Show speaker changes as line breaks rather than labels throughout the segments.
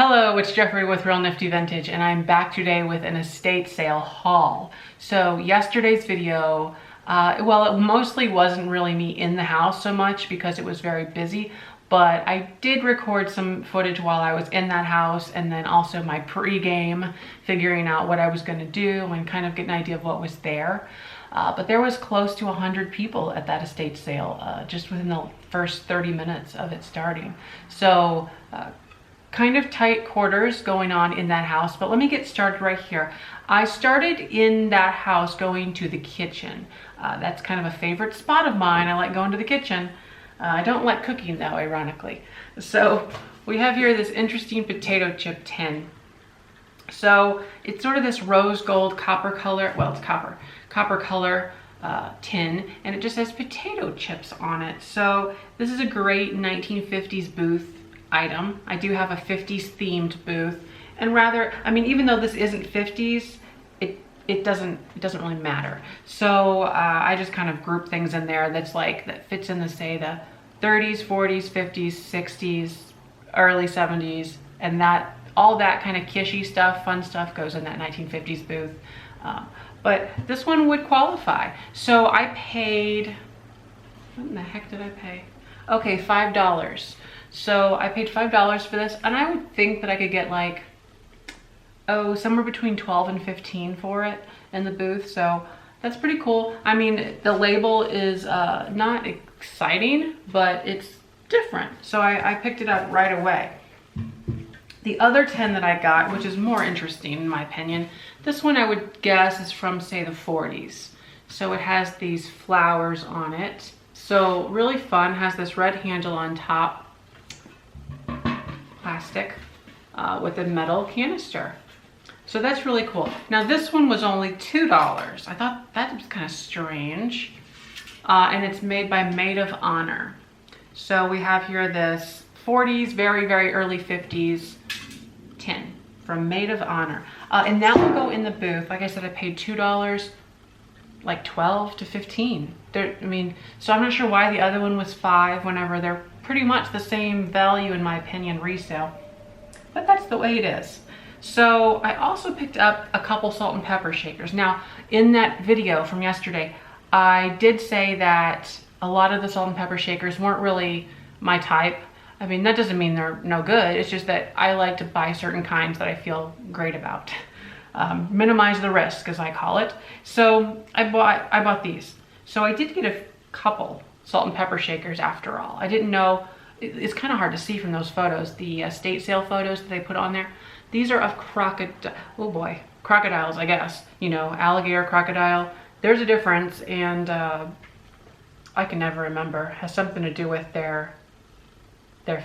Hello, it's Jeffrey with Real Nifty Vintage, and I'm back today with an estate sale haul. So yesterday's video, well, it mostly wasn't really me in the house so much because it was very busy, but I did record some footage while I was in that house, and then also my pre-game, figuring out what I was going to do and kind of get an idea of what was there. But there was close to 100 people at that estate sale just within the first 30 minutes of it starting. So kind of tight quarters going on in that house, but let me get started right here. I started in that house going to the kitchen. That's kind of a favorite spot of mine. I like going to the kitchen. I don't like cooking though, ironically. So we have here this interesting potato chip tin. So it's sort of this rose gold copper color, well, it's copper color tin, and it just has potato chips on it. So this is a great 1950s booth item. I do have a 50s themed booth, and rather, I mean, even though this isn't 50s, it doesn't really matter. So I just kind of group things in there that fits in the, say, the 30s, 40s, 50s, 60s, early 70s, and that all that kind of kishy stuff, fun stuff goes in that 1950s booth. But this one would qualify. So I paid, what in the heck did I pay? Okay, $5. So I paid $5 for this, and I would think that I could get like, somewhere between 12 and 15 for it in the booth. So that's pretty cool. I mean, the label is not exciting, but it's different. So I picked it up right away. The other 10 that I got, which is more interesting in my opinion, this one I would guess is from, say, the 40s. So it has these flowers on it. So really fun, has this red handle on top, plastic, with a metal canister. So that's really cool. Now this one was only $2. I thought that was kind of strange. And it's made by Maid of Honor. So we have here this 40s, very, very early 50s tin from Maid of Honor. And that will go in the booth. Like I said, I paid $2, like 12 to 15. So I'm not sure why the other one was $5 whenever they're pretty much the same value, in my opinion, resale. But that's the way it is. So I also picked up a couple salt and pepper shakers. Now, in that video from yesterday, I did say that a lot of the salt and pepper shakers weren't really my type. I mean, that doesn't mean they're no good. It's just that I like to buy certain kinds that I feel great about. Minimize the risk, as I call it. So I bought these. So I did get a couple salt and pepper shakers after all. I didn't know, it's kind of hard to see from those photos, the estate sale photos that they put on there. These are of crocodiles, I guess. You know, alligator, crocodile. There's a difference, and I can never remember. It has something to do with their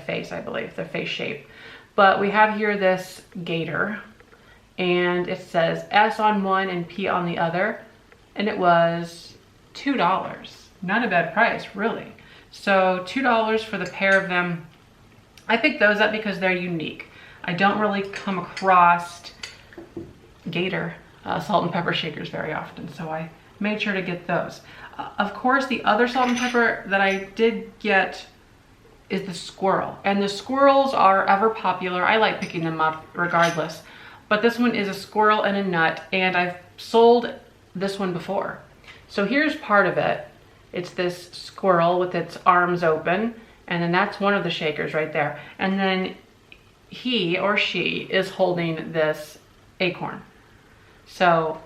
face, I believe, their face shape. But we have here this gator, and it says S on one and P on the other, and it was $2. Not a bad price, really. So $2 for the pair of them. I picked those up because they're unique. I don't really come across gator salt and pepper shakers very often, so I made sure to get those. Of course, the other salt and pepper that I did get is the squirrel, and the squirrels are ever popular. I like picking them up regardless, but this one is a squirrel and a nut, and I've sold this one before. So here's part of it. It's this squirrel with its arms open, and then that's one of the shakers right there, and then he or she is holding this acorn. So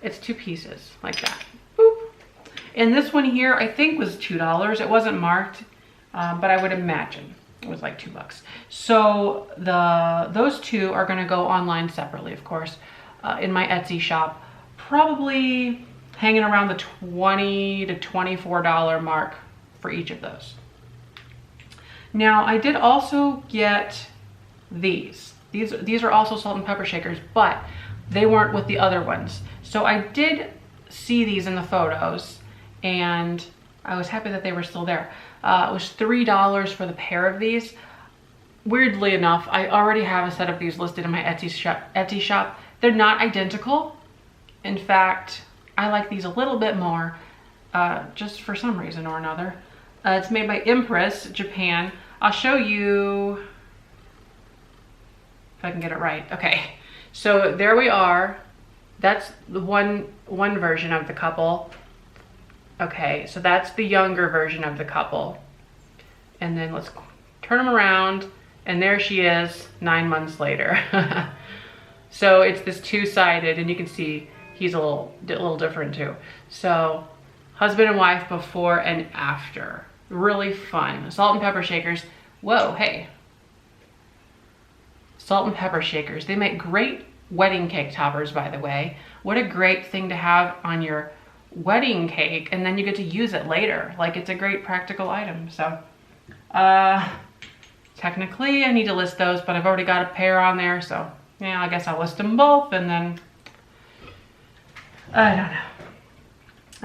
it's two pieces like that. Boop. And this one here I think was $2. It wasn't marked, but I would imagine it was like $2. So those two are going to go online separately, of course, in my Etsy shop, probably hanging around the $20 to $24 mark for each of those. Now I did also get these are also salt and pepper shakers, but they weren't with the other ones. So I did see these in the photos, and I was happy that they were still there. It was $3 for the pair of these. Weirdly enough, I already have a set of these listed in my Etsy shop. They're not identical. In fact, I like these a little bit more, just for some reason or another. It's made by Empress Japan. I'll show you if I can get it right. Okay, so there we are. That's the one version of the couple. Okay, so that's the younger version of the couple. And then let's turn them around, and there she is 9 months later. So it's this two-sided, and you can see he's a little different too. So husband and wife before and after. Really fun. Salt and pepper shakers. Whoa, hey. Salt and pepper shakers. They make great wedding cake toppers, by the way. What a great thing to have on your wedding cake, and then you get to use it later. Like, it's a great practical item. So technically I need to list those, but I've already got a pair on there, so yeah, I guess I'll list them both, and then I don't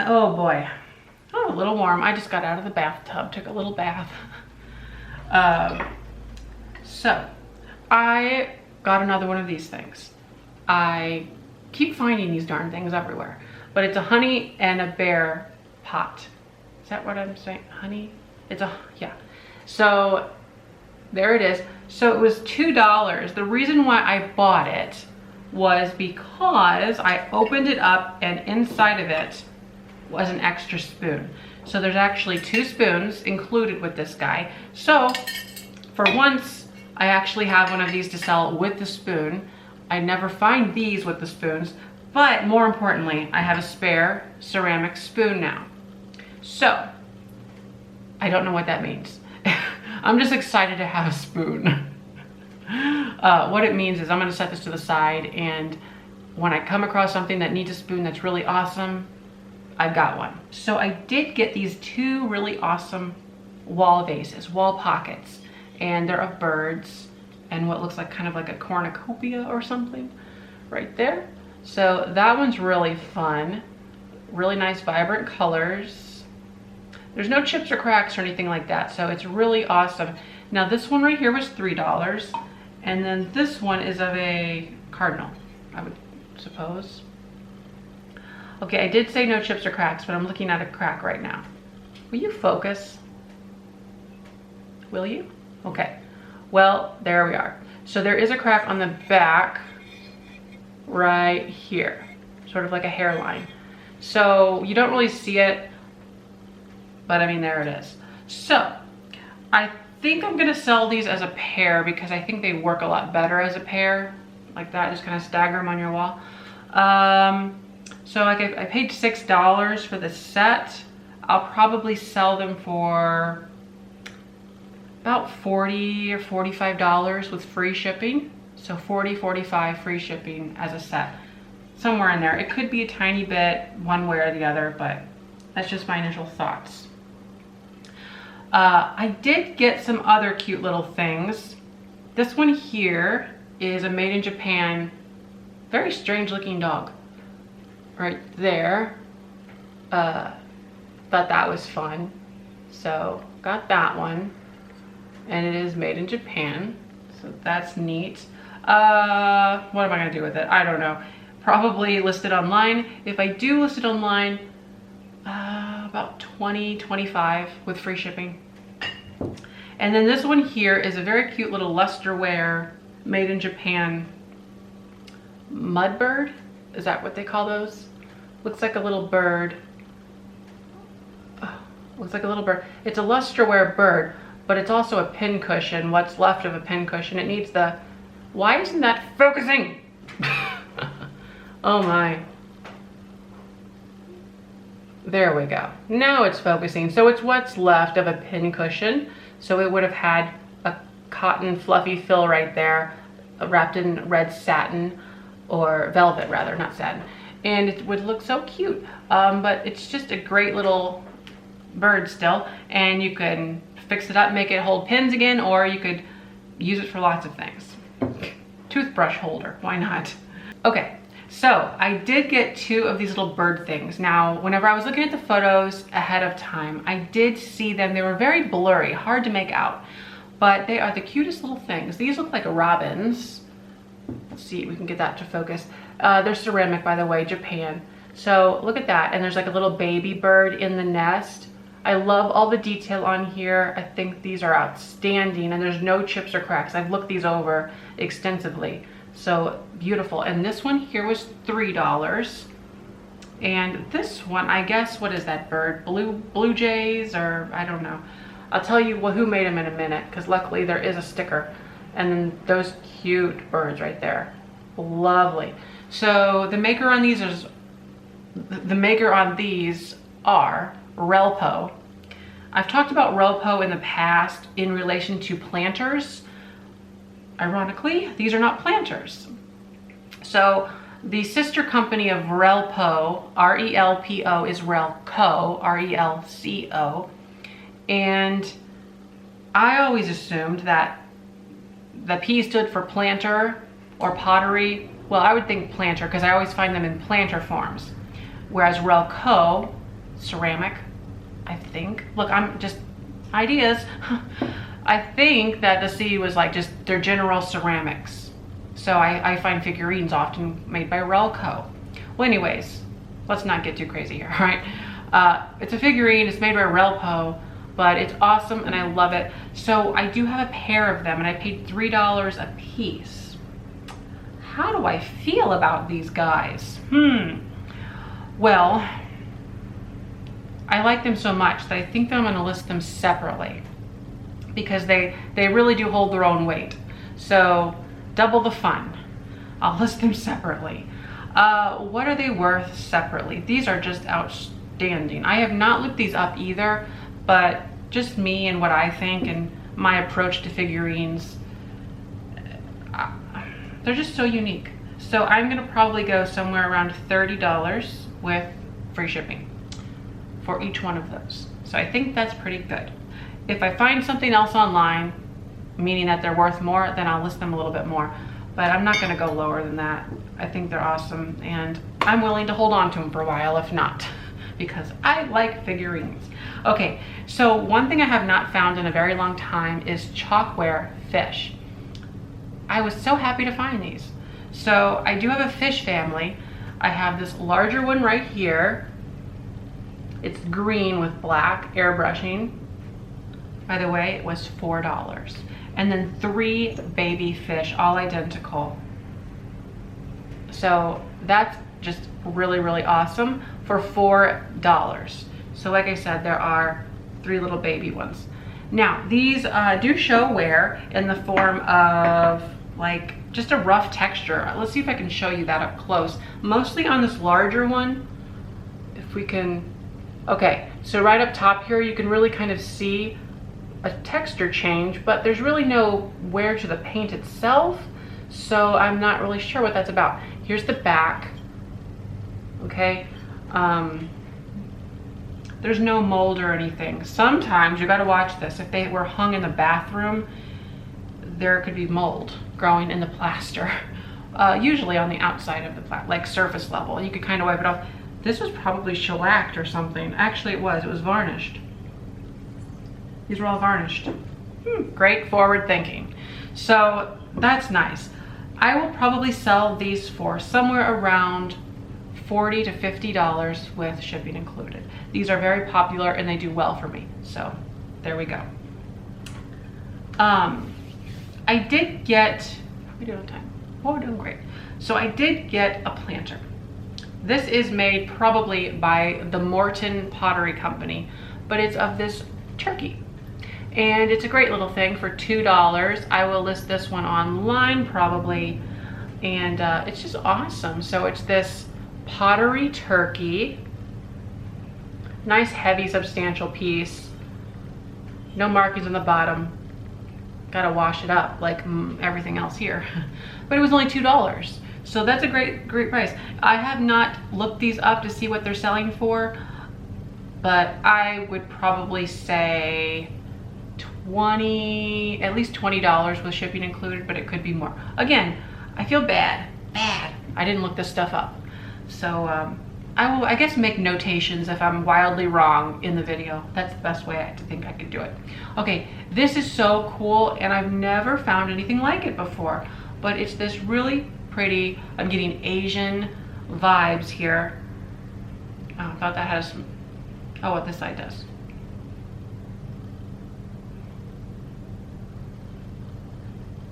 know. Oh boy. Oh, a little warm. I just got out of the bathtub, took a little bath. So I got another one of these things. I keep finding these darn things everywhere, but it's a honey and a bear pot. Is that what I'm saying? Honey? Yeah. So there it is. So it was $2. The reason why I bought it was because I opened it up and inside of it was an extra spoon. So there's actually 2 spoons included with this guy. So for once, I actually have one of these to sell with the spoon. I never find these with the spoons, but more importantly, I have a spare ceramic spoon now. So I don't know what that means. I'm just excited to have a spoon. What it means is I'm gonna set this to the side, and when I come across something that needs a spoon that's really awesome, I've got one. So I did get these 2 really awesome wall vases, wall pockets, and they're of birds and what looks like kind of like a cornucopia or something right there. So that one's really fun. Really nice, vibrant colors. There's no chips or cracks or anything like that, so it's really awesome. Now this one right here was $3, and then this one is of a cardinal, I would suppose. Okay, I did say no chips or cracks, but I'm looking at a crack right now. Will you focus? Will you? Okay, well, there we are. So there is a crack on the back right here, sort of like a hairline. So you don't really see it, but I mean, there it is. So I think I'm gonna sell these as a pair because I think they work a lot better as a pair, like that, just kind of stagger them on your wall. So like I paid $6 for the set. I'll probably sell them for about $40 or $45 with free shipping. So $40, $45 free shipping as a set, somewhere in there. It could be a tiny bit one way or the other, but that's just my initial thoughts. I did get some other cute little things. This one here is a made in Japan, very strange looking dog right there. Thought that was fun, so got that one, and it is made in Japan, so that's neat. What am I gonna do with it? I don't know. Probably list it online. If I do list it online, about $20, $25 with free shipping. And then this one here is a very cute little lusterware made in Japan mudbird. Is that what they call those? Looks like a little bird. Looks like a little bird. It's a lusterware bird, but it's also a pin cushion. What's left of a pin cushion. It needs the, why isn't that focusing? Oh my. There we go. Now it's focusing. So it's what's left of a pin cushion. So it would have had a cotton fluffy fill right there, wrapped in red satin, or velvet rather, not satin. And it would look so cute. But it's just a great little bird still. And you can fix it up, make it hold pins again, or you could use it for lots of things. Toothbrush holder, why not? Okay. So I did get 2 of these little bird things. Now, whenever I was looking at the photos ahead of time, I did see them. They were very blurry, hard to make out, but they are the cutest little things. These look like robins. Let's see if we can get that to focus. They're ceramic, by the way, Japan. So look at that. And there's like a little baby bird in the nest. I love all the detail on here. I think these are outstanding, and there's no chips or cracks. I've looked these over extensively. So beautiful. And this one here was $3. And this one, I guess, what is that bird? Blue jays, or I don't know. I'll tell you who made them in a minute, because luckily there is a sticker. And then those cute birds right there. Lovely. So the maker on these are Relpo. I've talked about Relpo in the past in relation to planters. Ironically, these are not planters. So the sister company of Relpo, R-E-L-P-O, is Relco, R-E-L-C-O. And I always assumed that the P stood for planter or pottery. Well, I would think planter because I always find them in planter forms. Whereas Relco, ceramic, I think. Look, I'm just ideas. I think that the C was like just their general ceramics. So I find figurines often made by Relco. Well, anyways, let's not get too crazy here, all right? It's a figurine, it's made by Relpo, but it's awesome and I love it. So I do have a pair of them and I paid $3 a piece. How do I feel about these guys? Well, I like them so much that I think that I'm gonna list them separately because they really do hold their own weight. So double the fun. I'll list them separately. What are they worth separately? These are just outstanding. I have not looked these up either, but just me and what I think and my approach to figurines, they're just so unique. So I'm gonna probably go somewhere around $30 with free shipping for each one of those. So I think that's pretty good. If I find something else online, meaning that they're worth more, then I'll list them a little bit more. But I'm not gonna go lower than that. I think they're awesome and I'm willing to hold on to them for a while if not, because I like figurines. Okay, so one thing I have not found in a very long time is chalkware fish. I was so happy to find these. So I do have a fish family. I have this larger one right here. It's green with black airbrushing. By the way, it was $4. And then 3 baby fish, all identical. So that's just really, really awesome for $4. So like I said, there are 3 little baby ones. Now, these do show wear in the form of like just a rough texture. Let's see if I can show you that up close. Mostly on this larger one, if we can, okay. So right up top here, you can really kind of see a texture change, but there's really no wear to the paint itself. So I'm not really sure what that's about. Here's the back, okay. There's no mold or anything. Sometimes you gotta watch this. If they were hung in the bathroom, there could be mold growing in the plaster. Usually on the outside of the like surface level. You could kind of wipe it off. This was probably shellacked or something. Actually it was varnished. These were all varnished. Great forward thinking. So that's nice. I will probably sell these for somewhere around $40 to $50 with shipping included. These are very popular and they do well for me. So there we go. I did get, how are we doing on time? Oh, we're doing great. So I did get a planter. This is made probably by the Morton Pottery Company, but it's of this turkey. And it's a great little thing for $2. I will list this one online probably. And it's just awesome. So it's this pottery turkey. Nice, heavy, substantial piece. No markings on the bottom. Gotta wash it up like everything else here. But it was only $2. So that's a great price. I have not looked these up to see what they're selling for, but I would probably say at least $20 with shipping included, but it could be more. Again, I feel bad. I didn't look this stuff up. So I will, I guess, make notations if I'm wildly wrong in the video. That's the best way I think I could do it. Okay, this is so cool and I've never found anything like it before, but it's this really pretty, I'm getting Asian vibes here. Oh, I thought that has some, oh, what this side does.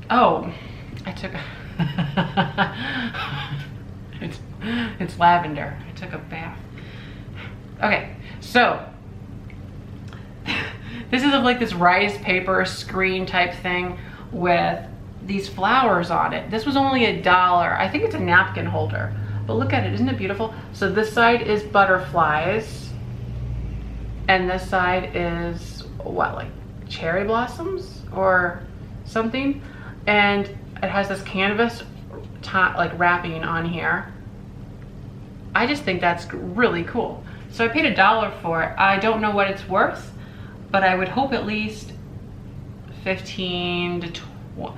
Oh, I took it's lavender. I took a bath. Okay, so this is like this rice paper screen type thing with these flowers on it. This was only $1. I think it's a napkin holder, but look at it, isn't it beautiful? So this side is butterflies, and this side is what, like cherry blossoms or something? And it has this canvas like wrapping on here. I just think that's really cool. So I paid $1 for it. I don't know what it's worth, but I would hope at least 15 to 20.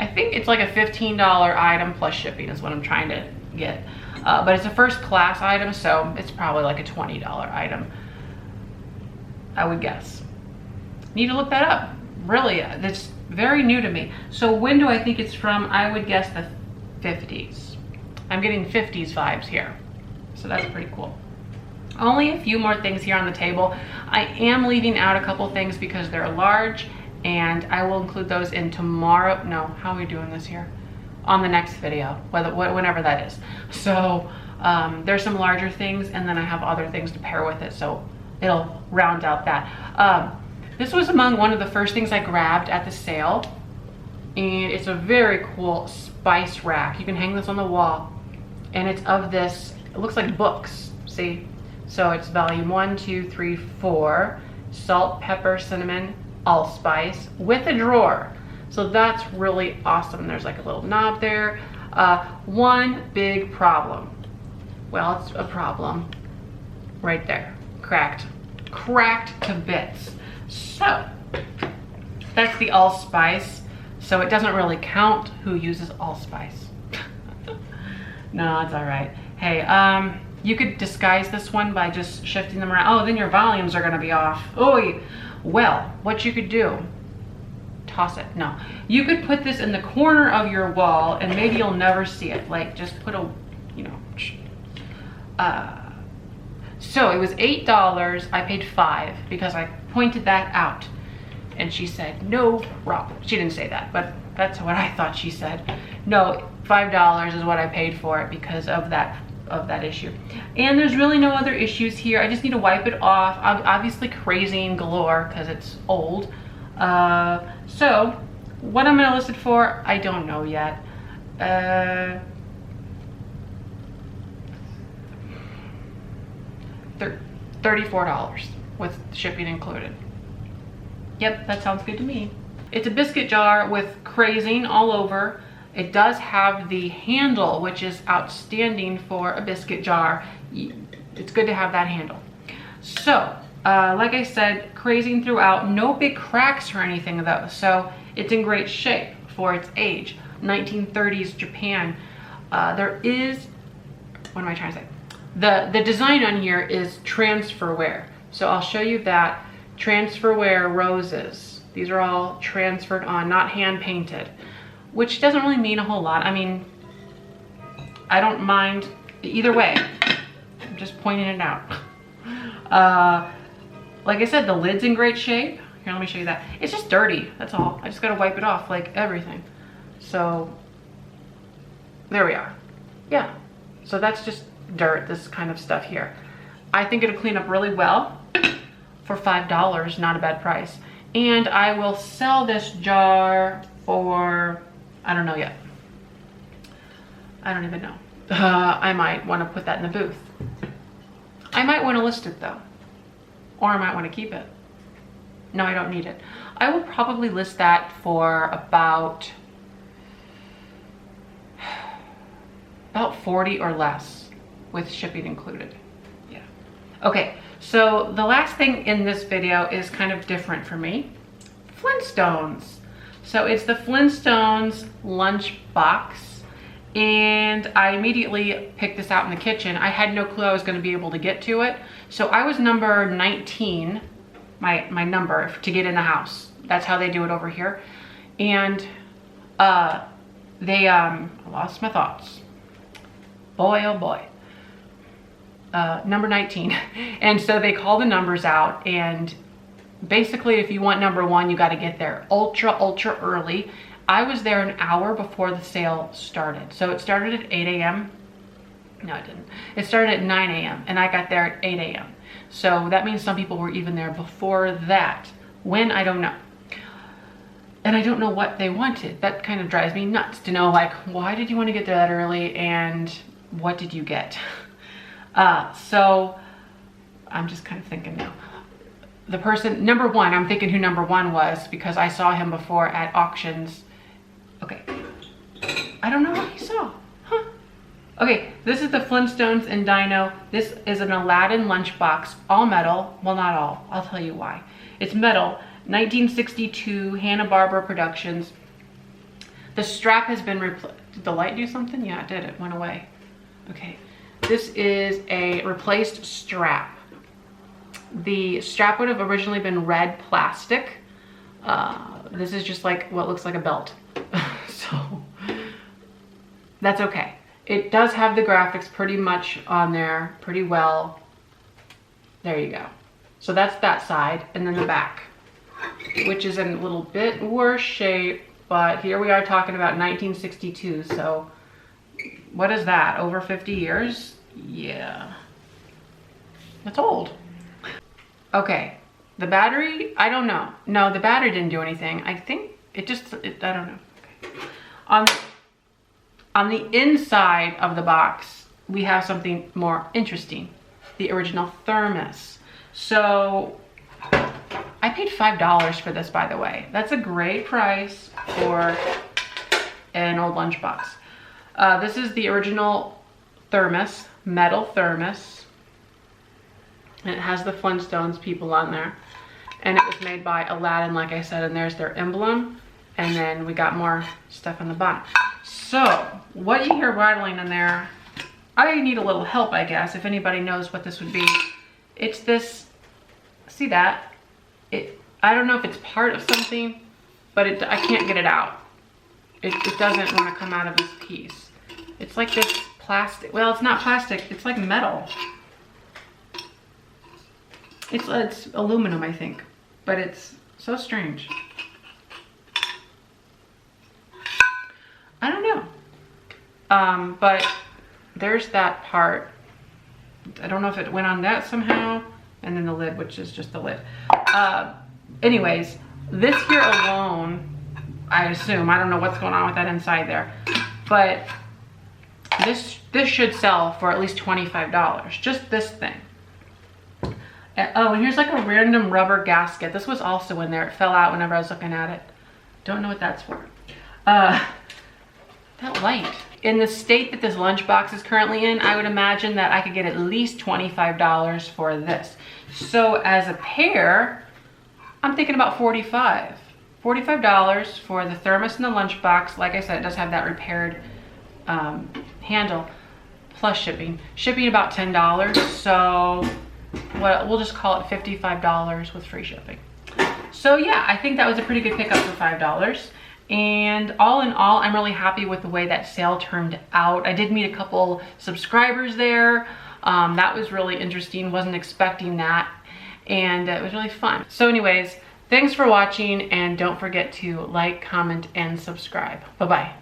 I think it's like a $15 item plus shipping is what I'm trying to get. But it's a first class item, so it's probably like a $20 item, I would guess. Need to look that up. Really, that's very new to me. So when do I think it's from? I would guess the 50s. I'm getting 50s vibes here. So that's pretty cool. Only a few more things here on the table. I am leaving out a couple things because they're large, and I will include those in tomorrow. No, how are we doing this here? On the next video, whenever that is. So there's some larger things, and then I have other things to pair with it, so it'll round out that. This was among one of the first things I grabbed at the sale, and it's a very cool spice rack. You can hang this on the wall, and it's of this, it looks like books, see? So it's volume 1, 2, 3, 4, salt, pepper, cinnamon, allspice, with a drawer. So that's really awesome. There's like a little knob there. One big problem. Well, it's a problem right there. Cracked to bits. So that's the allspice. So it doesn't really count who uses allspice. No, it's all right. Hey, you could disguise this one by just shifting them around. Oh, then your volumes are gonna be off. Oh, well, what you could do, toss it. No, you could put this in the corner of your wall and maybe you'll never see it. Like just put a, you know, so it was $8. I paid $5 because I pointed that out. And she said, no problem. She didn't say that, but that's what I thought she said. No, $5 is what I paid for it because of that issue. And there's really no other issues here. I just need to wipe it off. I'm obviously crazing galore because it's old. So what I'm gonna list it for, I don't know yet. $34 with shipping included. Yep, that sounds good to me. It's a biscuit jar with crazing all over. It does have the handle, which is outstanding for a biscuit jar. It's good to have that handle. So, like I said, crazing throughout, no big cracks or anything though. So it's in great shape for its age. 1930s Japan. There is, what am I trying to say? The design on here is transferware. So I'll show you that. Transferware roses. These are all transferred on, not hand painted, which doesn't really mean a whole lot. I mean, I don't mind either way. I'm just pointing it out. Like I said, the lid's in great shape. Here, let me show you that. It's just dirty, that's all. I just gotta wipe it off like everything. So, there we are. Yeah, so that's just dirt, this kind of stuff here. I think it'll clean up really well for $5, not a bad price. And I will sell this jar for, I don't know yet. I don't even know. I might want to put that in the booth. I might want to list it though. Or I might want to keep it. No, I don't need it. I will probably list that for about 40 or less with shipping included. Yeah. Okay, so the last thing in this video is kind of different for me. Flintstones. So it's the Flintstones Lunchbox, and I immediately picked this out in the kitchen. I had no clue I was going to be able to get to it. So I was number 19, my number to get in the house. That's how they do it over here. And I lost my thoughts. Boy, oh boy. Number 19. And so they call the numbers out, and basically, if you want number one, you got to get there ultra early. I was there an hour before the sale started. So it started at 8 a.m. No, it didn't. It started at 9 a.m. and I got there at 8 a.m. So that means some people were even there before that. When, I don't know. And I don't know what they wanted. That kind of drives me nuts to know, like, why did you want to get there that early and what did you get? So I'm just kind of thinking now. The person, number one, I'm thinking who number one was because I saw him before at auctions. Okay. I don't know what he saw. Huh. Okay, this is the Flintstones and Dino. This is an Aladdin lunchbox, all metal. Well, not all. I'll tell you why. It's metal. 1962 Hanna-Barbera Productions. The strap has been replaced. Did the light do something? Yeah, it did. It went away. Okay. This is a replaced strap. The strap would have originally been red plastic. This is just like what looks like a belt. So that's okay. It does have the graphics pretty much on there, pretty well. There you go. So that's that side, and then the back, which is in a little bit worse shape, but here we are talking about 1962. So what is that, over 50 years? Yeah, that's old. Okay, the battery, I don't know. No, the battery didn't do anything. I think it just, I don't know. Okay. On the inside of the box, we have something more interesting, the original thermos. So I paid $5 for this, by the way. That's a great price for an old lunchbox. This is the original thermos, metal thermos. And it has the Flintstones people on there. And it was made by Aladdin, like I said, and there's their emblem. And then we got more stuff on the bottom. So what you hear rattling in there, I need a little help, I guess, if anybody knows what this would be. It's this, see that? I don't know if it's part of something, but I can't get it out. It doesn't want to come out of this piece. It's like this plastic. Well, it's not plastic. It's like metal. It's aluminum, I think, but it's so strange. I don't know. But there's that part. I don't know if it went on that somehow. And then the lid, which is just the lid. Anyways, this here alone, I assume, I don't know what's going on with that inside there, but this should sell for at least $25, just this thing. Oh, and here's like a random rubber gasket. This was also in there. It fell out whenever I was looking at it. Don't know what that's for. That light. In the state that this lunchbox is currently in, I would imagine that I could get at least $25 for this. So as a pair, I'm thinking about $45. $45 for the thermos and the lunchbox. Like I said, it does have that repaired handle, plus shipping. Shipping about $10, so we'll just call it $55 with free shipping. So yeah, I think that was a pretty good pickup for $5. And all in all, I'm really happy with the way that sale turned out. I did meet a couple subscribers there. That was really interesting. Wasn't expecting that. And it was really fun. So anyways, thanks for watching, and don't forget to like, comment, and subscribe. Bye-bye.